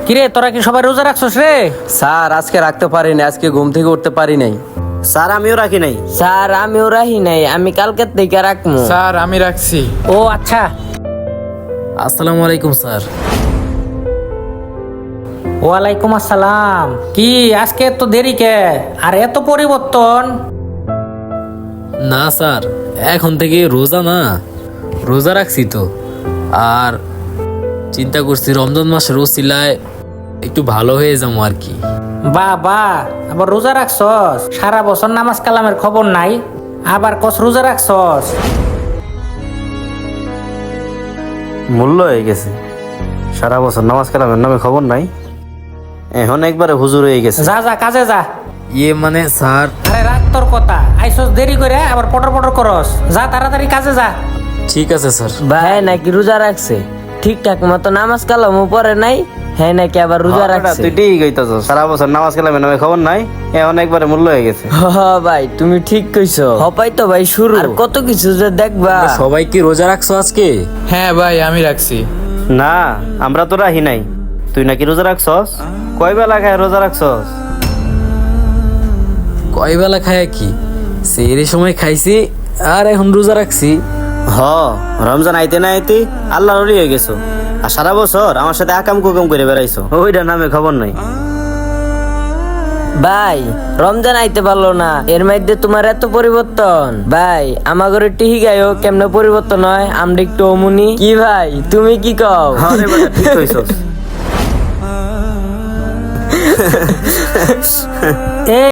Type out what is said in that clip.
কিরে তোরা কি সবাই রোজা রাখছস রে? স্যার আজকে রাখতে পারিনি, আজকে ঘুম থেকে উঠতে পারি নাই। স্যার আমিও রাখি নাই। স্যার আমিও রাহি নাই, আমি কালকের থেকে রাখবো। স্যার আমি রাখছি। ও আচ্ছা। আসসালামু আলাইকুম স্যার। ওয়ালাইকুম আসসালাম। কি আজকে এত দেরি কে? আর এত পরিবর্তন? না স্যার, এখন থেকে রোজা না, রোজা রাখছি তো। আর চিন্তা করছি রমজান মাসের ওসিলায় একটু ভালো হয়ে যাবো আর কি। বাহ, আবার রোজা রাখছস? সারা বছর নামাজ কালামের খবর নাই, আবার কস রোজা রাখছস? মূল্য হয়ে গেছে, সারা বছর নামাজ কালামের নামে খবর নাই, এখন একবারে হুজুর হয়ে গেছে। যা কাজে যা। মানে স্যার, আরে রাখ তোর কথা, আইসস দেরি করে আবার পটর করস। যা তাড়াতাড়ি কাজে যা। ঠিক আছে স্যার। ভাই নাকি রোজা রাখছে ঠিকঠাক মতো, নামাজ কালামও পরে নাই, হ্যাঁ নাকি আবার রোজা রাখছে। তুই ঠিকই কইতাছস, সারা বছর নামাজ কালামের নামে খবর নাই, এখন একবারে মূল্য হয়ে গেছে। ভাই তুমি ঠিক কইছো, হপাই তো ভাই শুরু, আর কত কিছু যে দেখবা। সবাই কি রোজা রাখছো আজকে? হ্যাঁ ভাই আমি রাখছি। না আমরা তো রাহি নাই, তুই নাকি রোজা রাখছস? কয় বেলা খায় রোজা রাখছস? কয় বেলা খায় কি, সেই সময় খাইছি আর এখন রোজা রাখছি। হ, রমজান আইতে না আইতে আল্লাহর ওলি হয়ে গেছো, আর সারা বছর আমার সাথে আকাম কুকাম করে বেড়াইছো, ওইটার নামে খবর নাই। ভাই রমজান আইতে পারলো না, এর মধ্যে তোমার এত পরিবর্তন। ভাই আমার ঘরে টিহি গায়ও কেমনে পরিবর্তন হয়, আমরা একটু অমুনি কি ভাই, তুমি কি কও? আরে বেটা ঠিক কইছস।